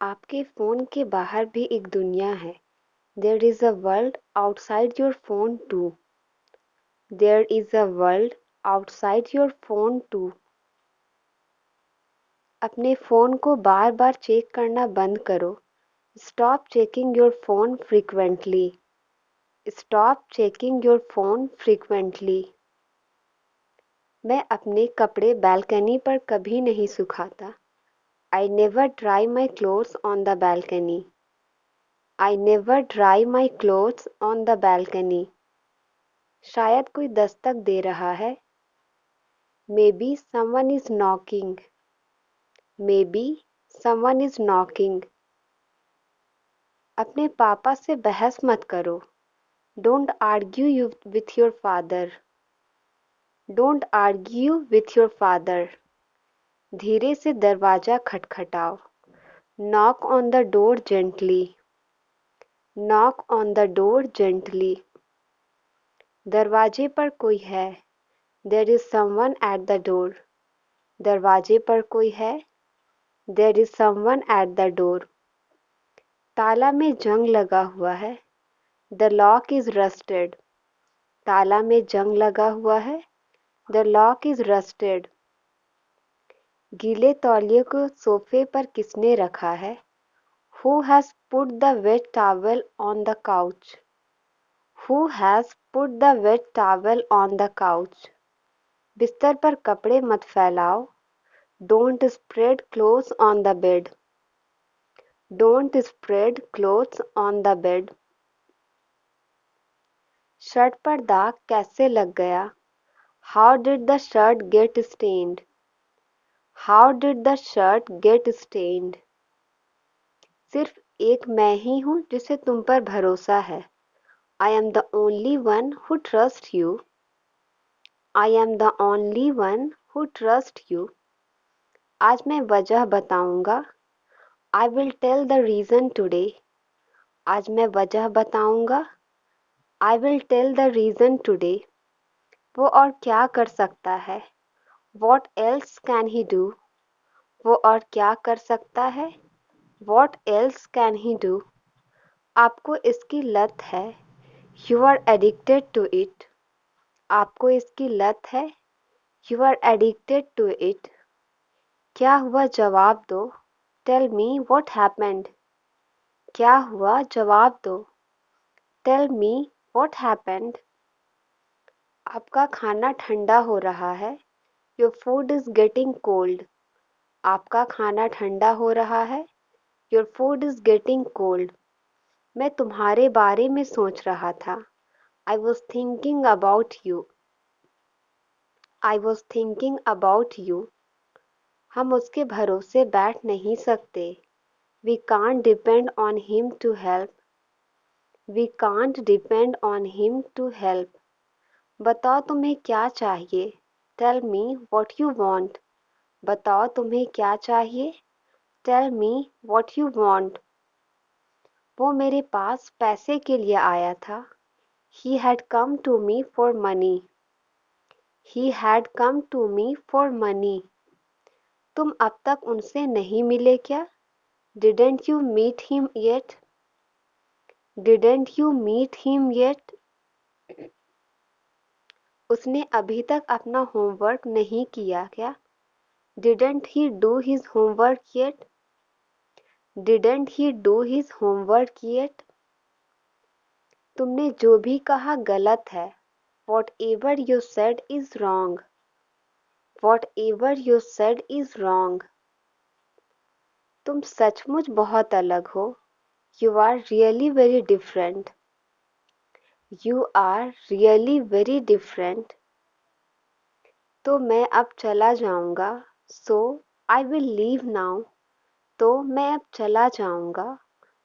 आपके फ़ोन के बाहर भी एक दुनिया है। There is a world outside your phone too. There is a world outside your phone too. अपने फ़ोन को बार बार चेक करना बंद करो। Stop checking your phone frequently. Stop checking your phone frequently. मैं अपने कपड़े बालकनी पर कभी नहीं सुखाता। I never dry my clothes on the balcony. I never dry my clothes on the balcony. शायद कोई दस्तक दे रहा है। Maybe someone is knocking. Maybe someone is knocking. अपने पापा से बहस मत करो। Don't argue with your father. Don't argue with your father. धीरे से दरवाजा खटखटाओ। Knock on the door gently. Knock on the door gently. दरवाजे पर कोई है। There is someone at the door. दरवाजे पर कोई है। There is someone at the door. ताला में जंग लगा हुआ है। The lock is rusted. ताला में जंग लगा हुआ है। The lock is rusted. गीले तौलिए को सोफे पर किसने रखा है? Who has put the wet towel on the couch? Who has put the wet towel on the couch? बिस्तर पर कपड़े मत फैलाओ। Don't spread clothes on the bed. Don't spread clothes on the bed. Shirt पर दाग कैसे लग गया? How did the shirt get stained? How did the shirt get stained? सिर्फ एक मैं ही हूँ जिसे तुम पर भरोसा है। I am the only one who trusts you. I am the only one who trusts you. आज मैं वजह बताऊंगा। I will tell the reason today. आज मैं वजह बताऊंगा। I will tell the reason today. वो और क्या कर सकता है? What else can he do? वो और क्या कर सकता है? What else can he do? आपको इसकी लत है। You are addicted to it. आपको इसकी लत है। You are addicted to it. क्या हुआ जवाब दो। Tell me what happened. क्या हुआ जवाब दो। Tell me what happened. आपका खाना ठंडा हो रहा है। Your food is getting cold. आपका खाना ठंडा हो रहा है। Your food is getting cold. मैं तुम्हारे बारे में सोच रहा था। I was thinking about you. I was thinking about you. हम उसके भरोसे बैठ नहीं सकते। We can't depend on him to help. We can't depend on him to help. बताओ तुम्हें क्या चाहिए। Tell me what you want. बताओ तुम्हें क्या चाहिए। Tell me what you want. वो मेरे पास पैसे के लिए आया था। He had come to me for money. He had come to me for money. तुम अब तक उनसे नहीं मिले क्या? Didn't you meet him yet? Didn't you meet him yet? उसने अभी तक अपना होमवर्क नहीं किया क्या? Didn't he do his homework yet? Didn't he do his homework yet? तुमने जो भी कहा गलत है। Whatever you said is wrong. Whatever you said is wrong. तुम सचमुच बहुत अलग हो। You are really very different. You are really very different. तो मैं अब चला जाऊंगा। So I will leave now. तो मैं अब चला जाऊंगा।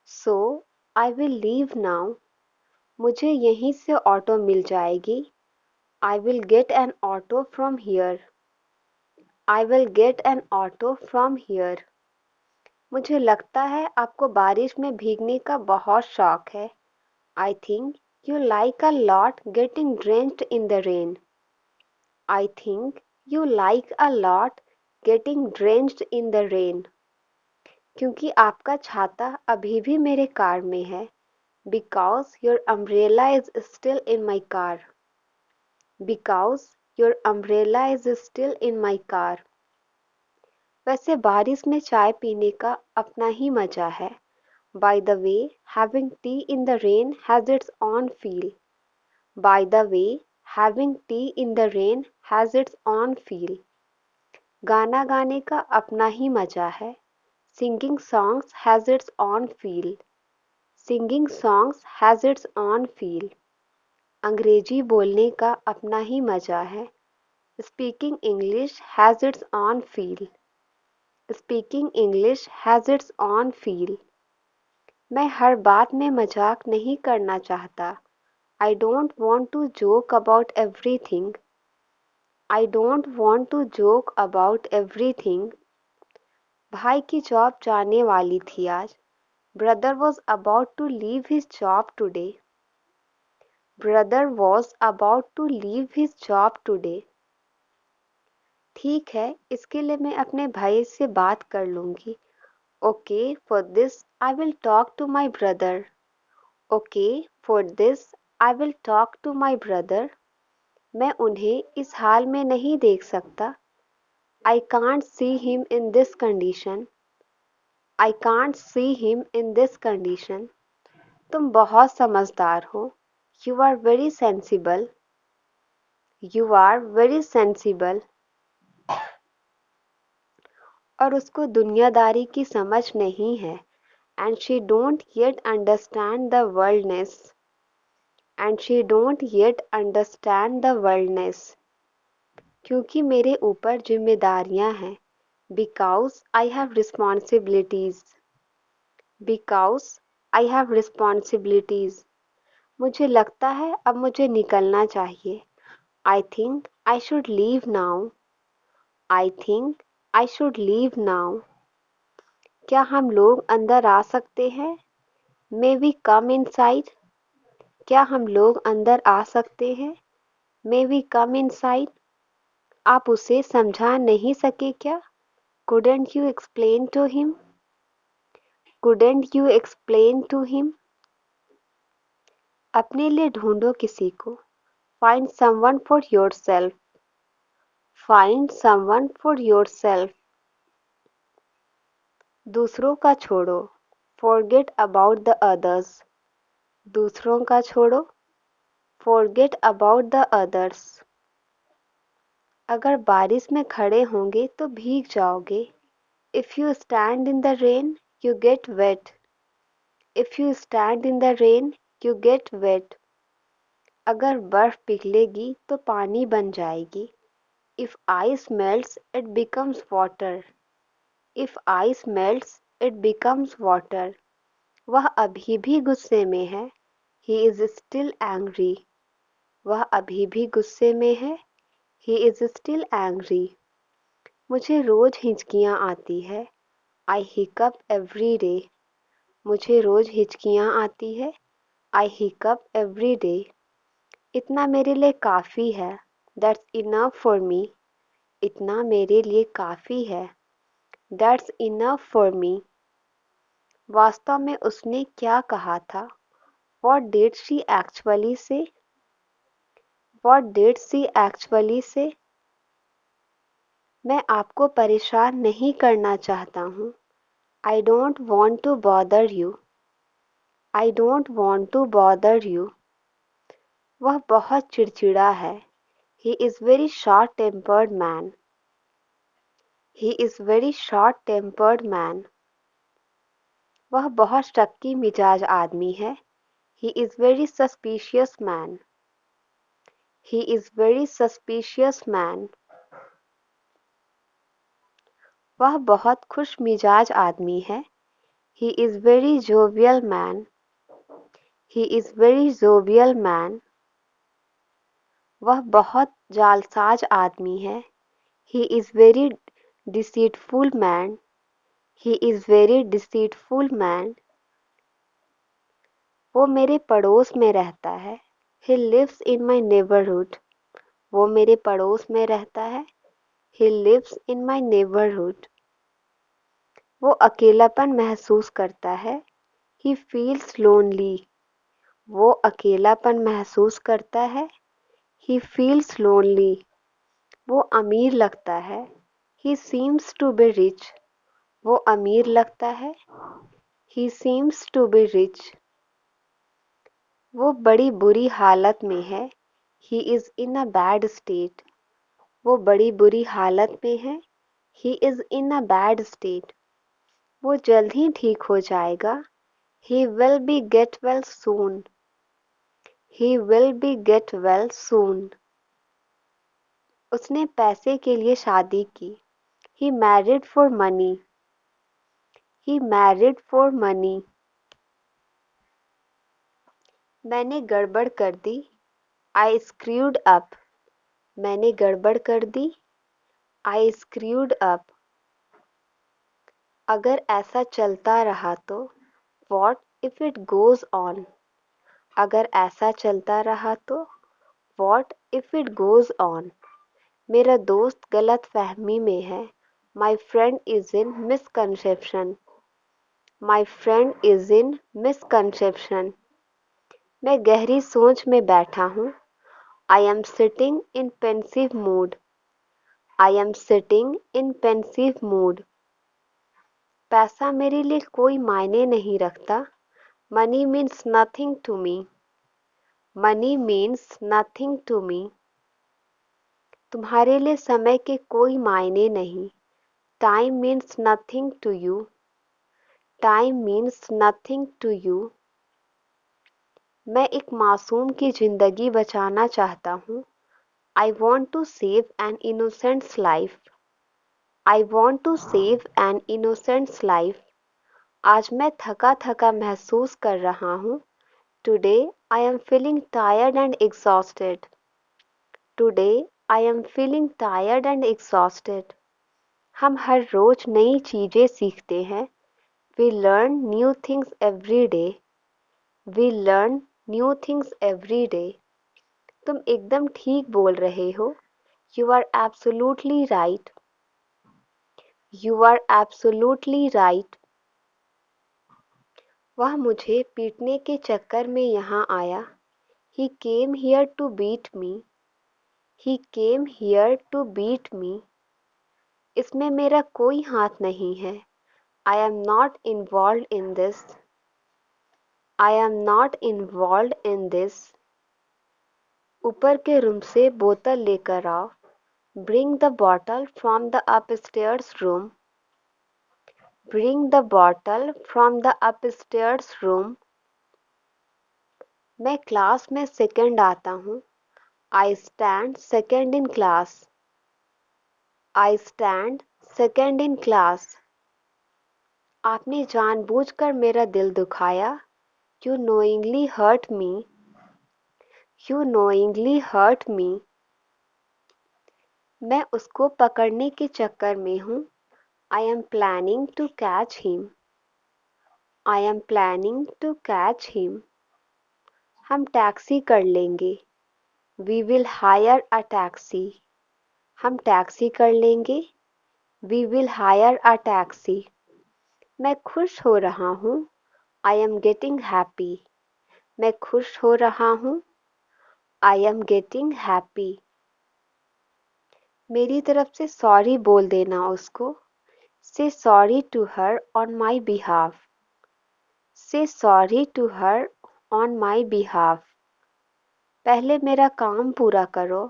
So I will leave now. मुझे यहीं से ऑटो मिल जाएगी। I will get an auto from here. I will get an auto from here. मुझे लगता है आपको बारिश में भीगने का बहुत शौक है। I think you like a lot getting drenched in the rain. I think you like a lot getting drenched in the rain. क्योंकि आपका छाता अभी भी मेरे कार में है। Because your umbrella is still in my car. Because your umbrella is still in my car. वैसे बारिश में चाय पीने का अपना ही मजा है. By the way, having tea in the rain has its own feel. By the way, having tea in the rain has its own feel. गाना गाने का अपना ही मजा है. Singing songs has its own feel. Singing songs has its own feel. अंग्रेजी बोलने का अपना ही मजा है. Speaking English has its own feel. Speaking English has its own feel. मैं हर बात में मजाक नहीं करना चाहता. I don't want to joke about everything. I don't want to joke about everything. भाई की जॉब जाने वाली थी आज. Brother was about to leave his job today. Brother was about to leave his job today. ठीक है, इसके लिए मैं अपने भाई से बात कर लूँगी. Okay, for this I will talk to my brother. Okay, for this I will talk to my brother. मैं उन्हें इस हाल में नहीं देख सकता. I can't see him in this condition. I can't see him in this condition. तुम बहुत समझदार हो. You are very sensible. You are very sensible. और उसको दुनियादारी की समझ नहीं है. And she don't yet understand the worldness. And she don't yet understand the worldness. क्योंकि मेरे ऊपर जिम्मेदारियां हैं. Because I have responsibilities. Because I have responsibilities. मुझे लगता है अब मुझे निकलना चाहिए. I think I should leave now. I think I should leave now. क्या हम लोग अंदर आ सकते हैं? May we come inside? क्या हम लोग अंदर आ सकते हैं? May we come inside? आप उसे समझा नहीं सके क्या? Couldn't you explain to him? Couldn't you explain to him? अपने लिए ढूंढो किसी को. Find someone for yourself. Find someone for yourself. दूसरों का छोड़ो. Forget about the others. दूसरों का छोड़ो. Forget about the others. अगर बारिश में खड़े होंगे तो भीग जाओगे. If you stand in the rain, you get wet. If you stand in the rain, you get wet. अगर बर्फ पिघलेगी तो पानी बन जाएगी. If ice melts, it becomes water. If ice melts, it becomes water. वह अभी भी गुस्से में है. He is still angry. वह अभी भी गुस्से में है. He is still angry. मुझे रोज हिचकियाँ आती है. I hiccup every day. मुझे रोज हिचकियाँ आती है. I hiccup every day. इतना मेरे लिए काफ़ी है. That's enough for me. इतना मेरे लिए काफ़ी है. That's enough for me. वास्तव में उसने क्या कहा था? What did she actually say? What did she actually say? मैं आपको परेशान नहीं करना चाहता हूँ. I don't want to bother you. I don't want to bother you. वह बहुत चिड़चिड़ा है. He is very short-tempered man. He is very short-tempered man. वह बहुत शक्की मिजाज आदमी है. He is very suspicious man. He is very suspicious man. वह बहुत खुश मिजाज आदमी है. He is very jovial man. He is very jovial man. वह बहुत जालसाज आदमी है. He is very deceitful man. He is very deceitful man. वो मेरे पड़ोस में रहता है. He lives in my neighborhood. वो मेरे पड़ोस में रहता है. He lives in my neighborhood. वो अकेलापन महसूस करता है। He feels lonely. वो अकेलापन महसूस करता है। He feels lonely. वो अमीर लगता है। He seems to be rich. वो अमीर लगता है। He seems to be rich. वो बड़ी बुरी हालत में है। He is in a bad state. वो बड़ी बुरी हालत में है। He is in a bad state. वो जल्द ही ठीक हो जाएगा। He will be get well soon. He will be get well soon. उसने पैसे के लिए शादी की। He married for money. He married for money. मैंने गड़बड़ कर दी। I screwed up. मैंने गड़बड़ कर दी। I screwed up. अगर ऐसा चलता रहा तो What if it goes on? अगर ऐसा चलता रहा तो What if it goes on? मेरा दोस्त गलत फहमी में है। My friend is in misconception. My friend is in misconception. मैं गहरी सोच में बैठा हूँ। I am sitting in pensive mood. I am sitting in pensive mood. पैसा मेरे लिए कोई मायने नहीं रखता। Money means nothing to me. Money means nothing to me. तुम्हारे लिए समय के कोई मायने नहीं। Time means nothing to you. Time means nothing to you. मैं एक मासूम की जिंदगी बचाना चाहता हूँ। I want to save an innocent's life. I want to save an innocent's life. आज मैं थका थका महसूस कर रहा हूँ। Today I am feeling tired and exhausted. Today I am feeling tired and exhausted. हम हर रोज नई चीजें सीखते हैं। We learn new things every day. We learn new things every day. तुम एकदम ठीक बोल रहे हो। You are absolutely right. You are absolutely right. वह मुझे पीटने के चक्कर में यहाँ आया। He came here to beat me. He came here to beat me. इसमें मेरा कोई हाथ नहीं है। I am not involved in this. I am not involved in this. ऊपर के रूम से बोतल लेकर आओ। Bring the bottle from the upstairs room. Bring the bottle from the upstairs room. मैं क्लास में सेकंड आता हूँ। I stand second in class. I stand second in class. आपने जानबूझकर मेरा दिल दुखाया। You knowingly hurt me. You knowingly hurt me. मैं उसको पकड़ने के चक्कर में हूँ। I am planning to catch him. I am planning to catch him. हम टैक्सी कर लेंगे। We will hire a taxi. हम टैक्सी कर लेंगे। We will hire a taxi. मैं खुश हो रहा हूँ। I am getting happy. मैं खुश हो रहा हूँ। I am getting happy. मेरी तरफ से सॉरी बोल देना उसको। Say sorry to her on my behalf. Say sorry to her on my behalf. पहले मेरा काम पूरा करो।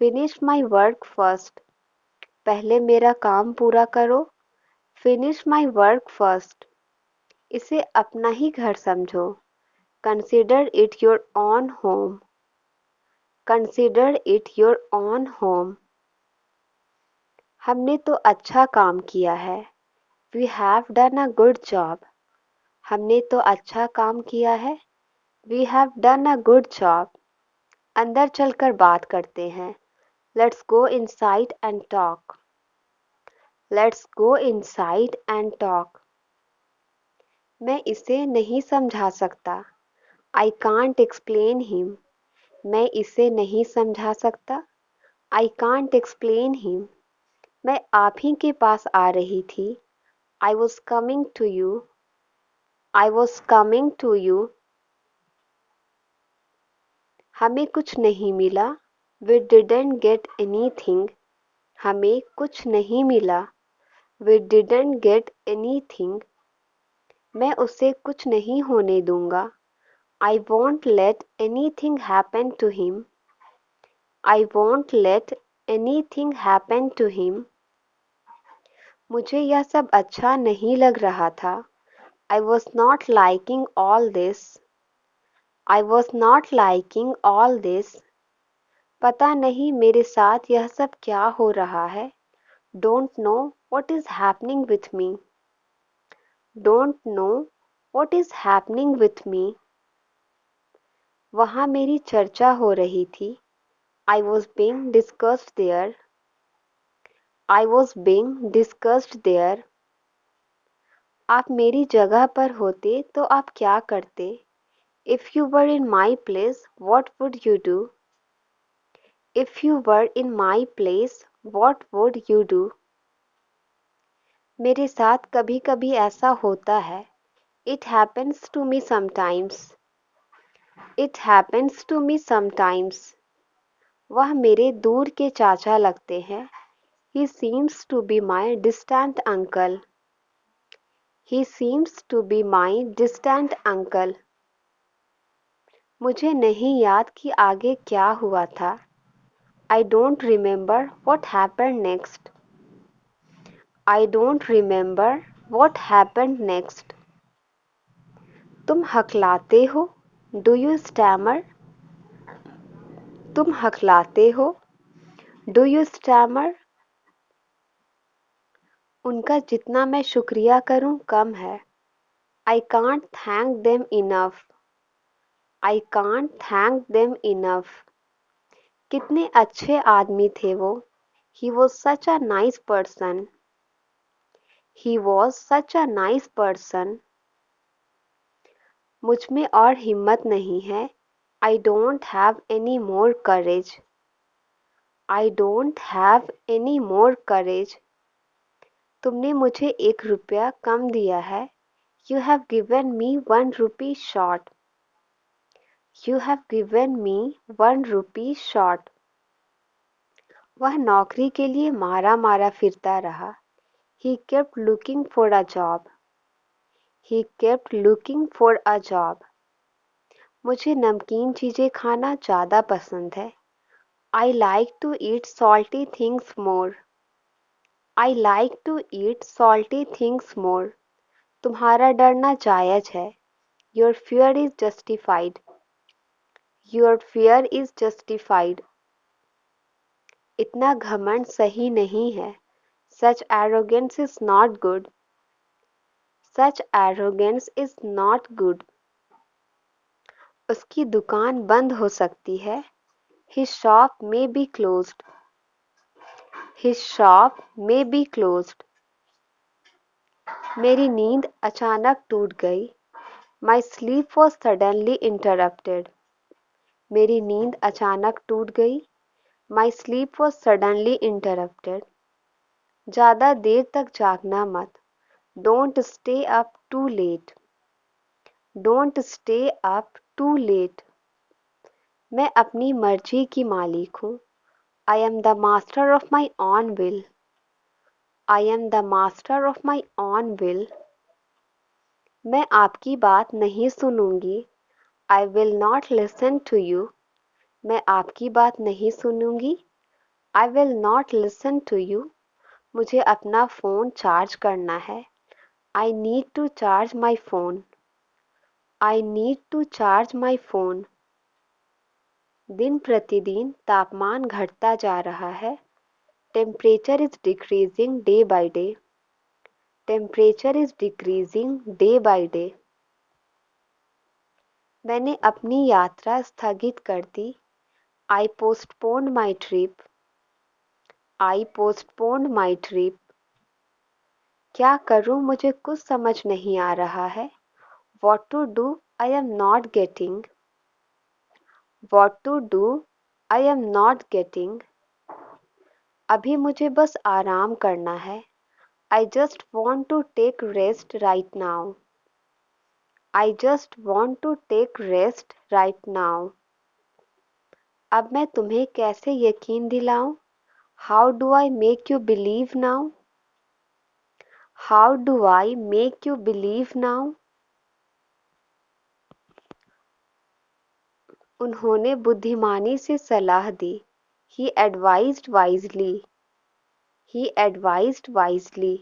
Finish my work first. पहले मेरा काम पूरा करो। Finish my work first. इसे अपना ही घर समझो। Consider it your own home. Consider it your own home. हमने तो अच्छा काम किया है। We have done a good job. हमने तो अच्छा काम किया है। We have done a good job. अंदर चलकर बात करते हैं। Let's go inside and talk. Let's go inside and talk. मैं इसे नहीं समझा सकता। I can't explain him. मैं इसे नहीं समझा सकता। I can't explain him. मैं आप ही के पास आ रही थी। I was coming to you. I was coming to you. हमें कुछ नहीं मिला. We didn't get anything. हमें कुछ नहीं मिला. We didn't get anything. मैं उसे कुछ नहीं होने दूंगा. I won't let anything happen to him. I won't let anything happen to him. मुझे यह सब अच्छा नहीं लग रहा था. I was not liking all this. I was not liking all this. पता नहीं मेरे साथ यह सब क्या हो रहा है. Don't know what is happening with me. Don't know what is happening with me. वहाँ मेरी चर्चा हो रही थी. I was being discussed there. I was being discussed there. आप मेरी जगह पर होते तो आप क्या करते? If you were in my place, what would you do? If you were in my place, what would you do? मेरे साथ कभी-कभी ऐसा होता है. It happens to me sometimes. It happens to me sometimes. वह मेरे दूर के चाचा लगते हैं. He seems to be my distant uncle. He seems to be my distant uncle. मुझे नहीं याद कि आगे क्या हुआ था. I don't remember what happened next. I don't remember what happened next. तुम हकलाते हो? Do you stammer? तुम हकलाते हो? Do you stammer? उनका जितना मैं शुक्रिया करूं कम है. I can't thank them enough. I can't thank them enough. कितने अच्छे आदमी थे वो. He was such a nice person. He was such a nice person. मुझ में और हिम्मत नहीं है. I don't have any more courage. I don't have any more courage. तुमने मुझे 1 रुपया कम दिया है. You have given me 1 rupee short. You have given me 1 rupee short. वह नौकरी के लिए मारा मारा फिरता रहा. He kept looking for a job. He kept looking for a job. मुझे नमकीन चीज़ें खाना ज़्यादा पसंद है. I like to eat salty things more. I like to eat salty things more. तुम्हारा डरना जायज़ है. Your fear is justified. Your fear is justified. इतना घमंड सही नहीं है. Such arrogance is not good. Such arrogance is not good. उसकी दुकान बंद हो सकती है. His shop may be closed. His shop may be closed. मेरी नींद अचानक टूट गई. My sleep was suddenly interrupted. मेरी नींद अचानक टूट गई. My sleep was suddenly interrupted. ज़्यादा देर तक जागना मत. Don't stay up too late. Don't stay up too late. मैं अपनी मर्जी की मालिक हूँ. I am the master of my own will. I am the master of my own will. मैं आपकी बात नहीं सुनूंगी. I will not listen to you. मैं आपकी बात नहीं सुनूंगी. I will not listen to you. मुझे अपना फ़ोन चार्ज करना है. I need to charge my phone. I need to charge my phone. दिन प्रतिदिन तापमान घटता जा रहा है. Temperature is decreasing day by day. Temperature is decreasing day by day. मैंने अपनी यात्रा स्थगित कर दी. I postponed my trip. I postponed my trip. क्या करूं मुझे कुछ समझ नहीं आ रहा है. What to do I am not getting. What to do I am not getting. अभी मुझे बस आराम करना है. I just want to take rest right now. I just want to take rest right now. अब मैं तुम्हें कैसे यकीन दिलाऊं? How do I make you believe now? How do I make you believe now? उन्होंने बुद्धिमानी से सलाह दी. He advised wisely. He advised wisely.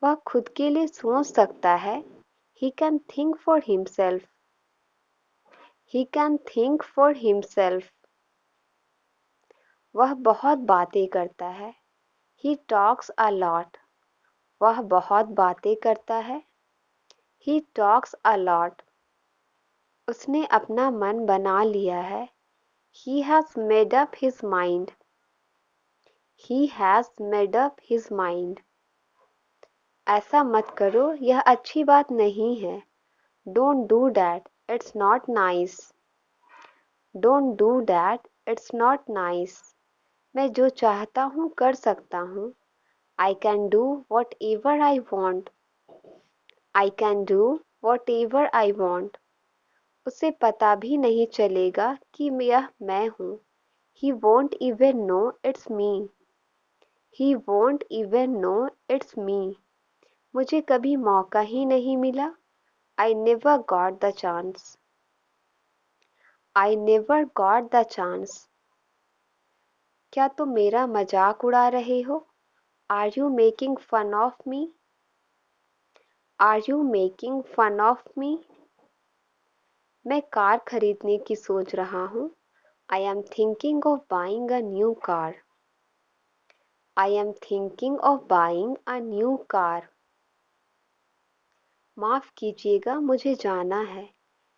वह खुद के लिए सोच सकता है. He can think for himself. He can think for himself. वह बहुत बातें करता है. He talks a lot. वह बहुत बातें करता है. He talks a lot. उसने अपना मन बना लिया है. He has made up his mind. He has made up his mind. ऐसा मत करो, यह अच्छी बात नहीं है. Don't do that. It's not nice. Don't do that. It's not nice. मैं जो चाहता हूँ कर सकता हूँ. I can do whatever I want. I can do whatever I want. उसे पता भी नहीं चलेगा कि यह मैं हूँ. He won't even know it's me. He won't even know it's me. मुझे कभी मौका ही नहीं मिला. I never got the chance. I never got the chance. क्या तुम मेरा मजाक उड़ा रहे हो? Are you making fun of me? Are you making fun of me? मैं कार खरीदने की सोच रहा हूँ. I am thinking of buying a new car. I am thinking of buying a new car. माफ़ कीजिएगा, मुझे जाना है.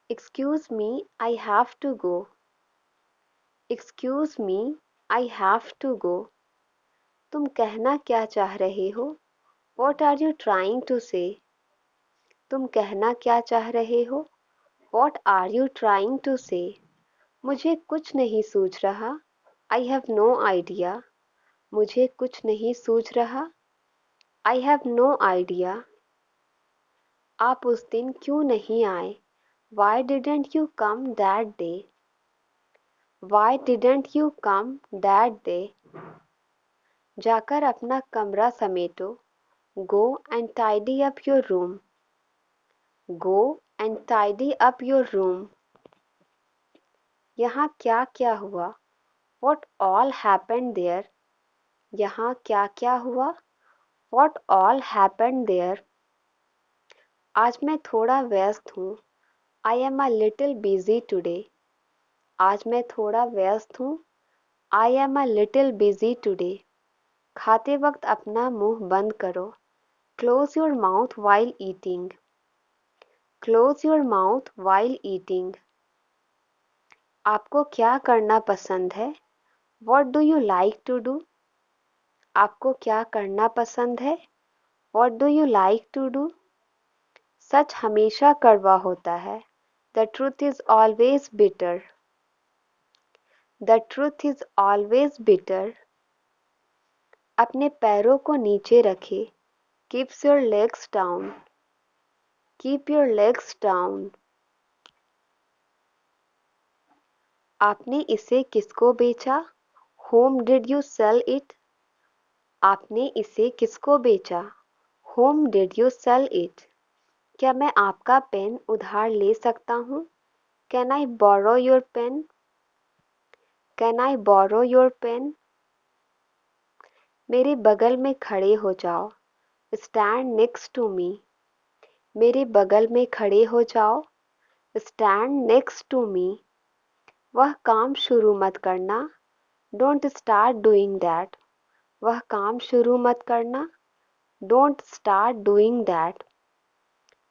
Excuse me, I have to go. Excuse me, I have to go. तुम कहना क्या चाह रहे हो? What are you trying to say? तुम कहना क्या चाह रहे हो? What are you trying to say? मुझे कुछ नहीं सूझ रहा. I have no idea. मुझे कुछ नहीं सूझ रहा. I have no idea. आप उस दिन क्यों नहीं आए? Why didn't you come that day? Why didn't you come that day? जाकर अपना कमरा समेटो. Go and tidy up your room. Go and tidy up your room. यहाँ क्या क्या हुआ? What all happened there? यहाँ क्या क्या हुआ? What all happened there? आज मैं थोड़ा व्यस्त हूँ. I am a little busy today. आज मैं थोड़ा व्यस्त हूँ. I am a little busy today. खाते वक्त अपना मुंह बंद करो. Close your mouth while eating. Close your mouth while eating. आपको क्या करना पसंद है? What do you like to do? आपको क्या करना पसंद है? What do you like to do? सच हमेशा कड़वा होता है. The truth is always bitter. The truth is always bitter. अपने पैरों को नीचे रखे. Keep your legs down. Keep your legs down. आपने इसे किसको बेचा? Whom did you sell it? आपने इसे किसको बेचा? Whom did you sell it? क्या मैं आपका पेन उधार ले सकता हूँ? Can I borrow your pen? Can I borrow your pen? मेरे बगल में खड़े हो जाओ. Stand next to me. मेरे बगल में खड़े हो जाओ. Stand next to me. वह काम शुरू मत करना. Don't start doing that. वह काम शुरू मत करना. Don't start doing that.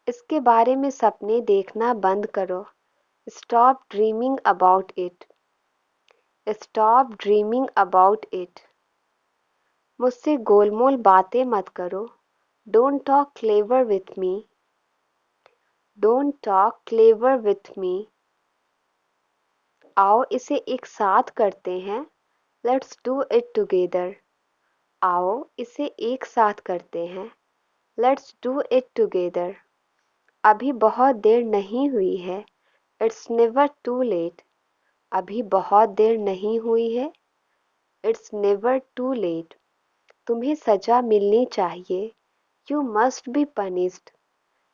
इसके बारे में सपने देखना बंद करो. Stop dreaming about it. Stop dreaming about it. मुझसे गोलमोल बातें मत करो. Don't talk clever with me. Don't talk clever with me. आओ इसे एक साथ करते हैं. Let's do it together. आओ इसे एक साथ करते हैं। Let's do it together. अभी बहुत देर नहीं हुई है। It's never too late. अभी बहुत देर नहीं हुई है। It's never too late. तुम्हें सजा मिलनी चाहिए। You must be punished.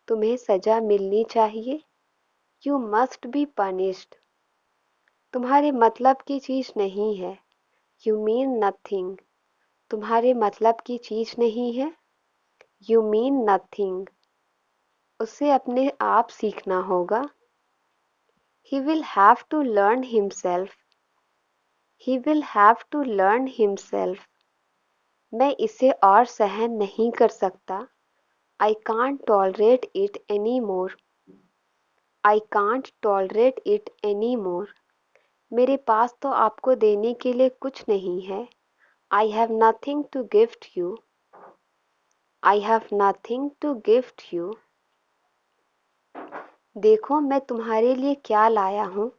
तुम्हें सजा मिलनी चाहिए। You must be punished. तुम्हारे मतलब की चीज नहीं है। You mean nothing. तुम्हारे मतलब की चीज नहीं है। You mean nothing. उसे अपने आप सीखना होगा। He will have to learn himself. He will have to learn himself. मैं इसे और सहन नहीं कर सकता। I can't tolerate it any more. I can't tolerate it any more. मेरे पास तो आपको देने के लिए कुछ नहीं है। I have nothing to gift you. I have nothing to gift you. देखो मैं तुम्हारे लिए क्या लाया हूँ।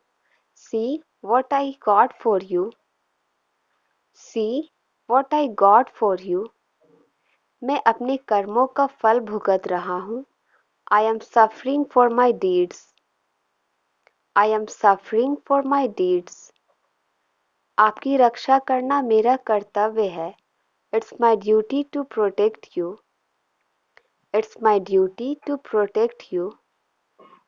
See what I got for you. See what I got for you. मैं अपने कर्मों का फल भुगत रहा हूँ। I am suffering for my deeds. I am suffering for my deeds. आपकी रक्षा करना मेरा कर्तव्य है। It's my duty to protect you. It's my duty to protect you.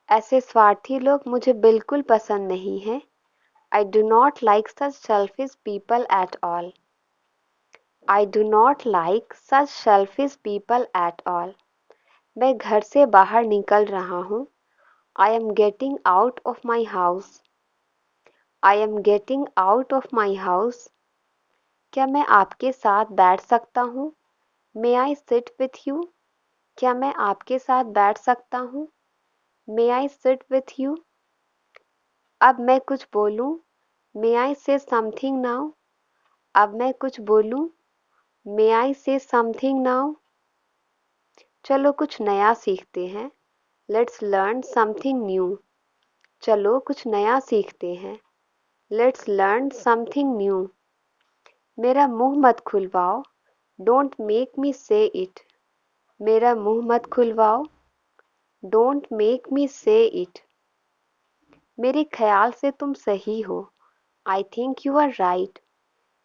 ऐसे स्वार्थी लोग मुझे बिल्कुल पसंद नहीं हैं। I do not like such selfish people at all. I do not like such selfish people at all. मैं घर से बाहर निकल रहा हूँ। I am getting out of my house. I am getting out of my house. क्या मैं आपके साथ बैठ सकता हूँ। May I sit with you. क्या मैं आपके साथ बैठ सकता हूँ। May I sit with you. अब मैं कुछ बोलूँ। मे आई से समथिंग नाउ। अब मैं कुछ बोलूँ। मे आई से समथिंग नाउ। चलो कुछ नया सीखते हैं। Let's learn something new. चलो कुछ नया सीखते हैं। Let's learn something new. मेरा मुंह मत खुलवाओ। डोंट मेक मी से इट। मेरा मुंह मत खुलवाओ। डोंट मेक मी से इट। मेरे ख्याल से तुम सही हो। I think you are right.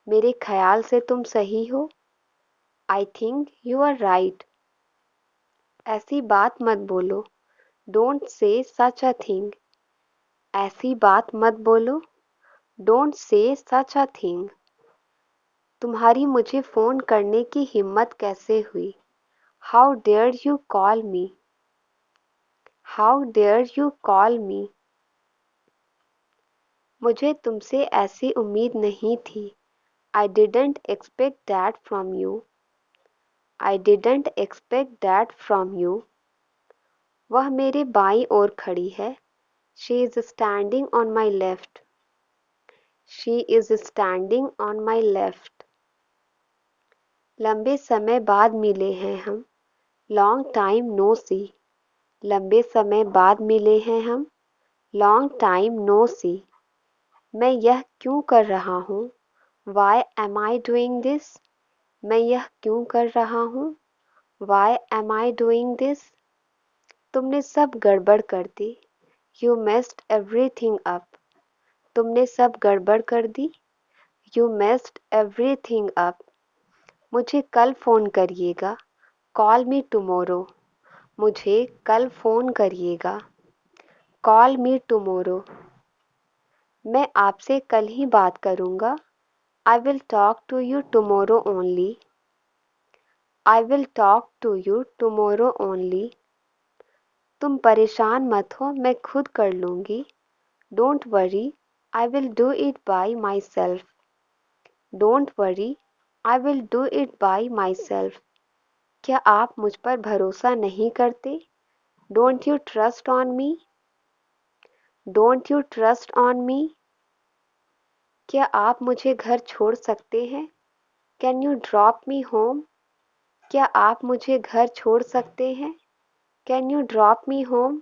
मेरे ख्याल से तुम सही हो। I think you are right. ऐसी बात मत बोलो। Don't say such a thing. ऐसी बात मत बोलो। Don't say such a thing. तुम्हारी मुझे फ़ोन करने की हिम्मत कैसे हुई। How dare you call me. How dare you call me. मुझे तुमसे ऐसी उम्मीद नहीं थी। I didn't expect that from you. I didn't expect that from you. वह मेरे बाईं ओर खड़ी है। She is standing on my left. She is standing on my left. लंबे समय बाद मिले हैं हम। Long time no see. लंबे समय बाद मिले हैं हम। लॉन्ग टाइम नो सी। मैं यह क्यों कर रहा हूँ। Why am I doing this. मैं यह क्यों कर रहा हूँ। Why am I doing this. तुमने सब गड़बड़ कर दी। You messed everything up. तुमने सब गड़बड़ कर दी। You messed everything up. मुझे कल फ़ोन करिएगा। Call me tomorrow. मुझे कल फ़ोन करिएगा। Call me tomorrow. मैं आपसे कल ही बात करूँगा। I will talk to you tomorrow only. I will talk to you tomorrow only. तुम परेशान मत हो, मैं खुद कर लूँगी। Don't worry, I will do it by myself. Don't worry, I will do it by myself. क्या आप मुझ पर भरोसा नहीं करते। Don't you trust on me. Don't you trust on me. क्या आप मुझे घर छोड़ सकते हैं। Can you drop me home. क्या आप मुझे घर छोड़ सकते हैं। Can you drop me home.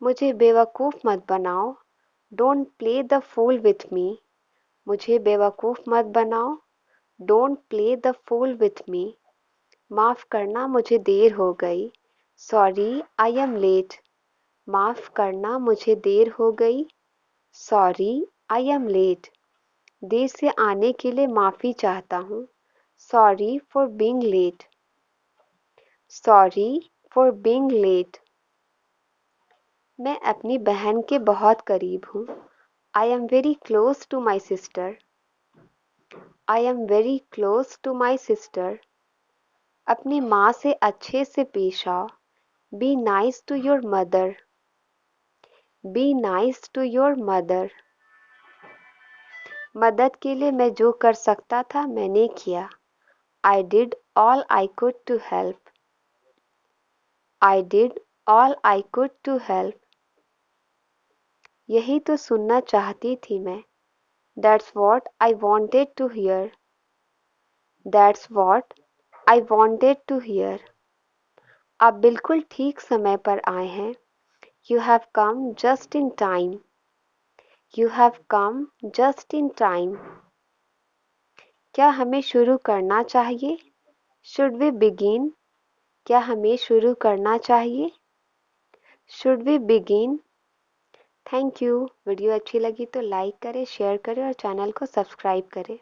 मुझे बेवकूफ़ मत बनाओ। Don't play the fool with me. मुझे बेवकूफ़ मत बनाओ। Don't play the fool with me. माफ़ करना मुझे देर हो गई। Sorry I am late. माफ़ करना मुझे देर हो गई। Sorry I am late. देर से आने के लिए माफ़ी चाहता हूँ। Sorry for being late. Sorry for being late. मैं अपनी बहन के बहुत करीब हूँ। I am very close to my sister. I am very close to my sister. अपनी माँ से अच्छे से पेश आओ। Be nice to your mother. Be nice to your mother. मदद के लिए मैं जो कर सकता था मैंने किया। I did all I could to help. I did all I could to help. यही तो सुनना चाहती थी मैं। That's what I wanted to hear. That's what I wanted to hear. आप बिल्कुल ठीक समय पर आए हैं। You have come just in time. You have come just in time. क्या हमें शुरू करना चाहिए? Should we begin? क्या हमें शुरू करना चाहिए? Should we begin? Thank you. Video अच्छी लगी तो लाइक करें, शेयर करें और चैनल को सब्सक्राइब करें।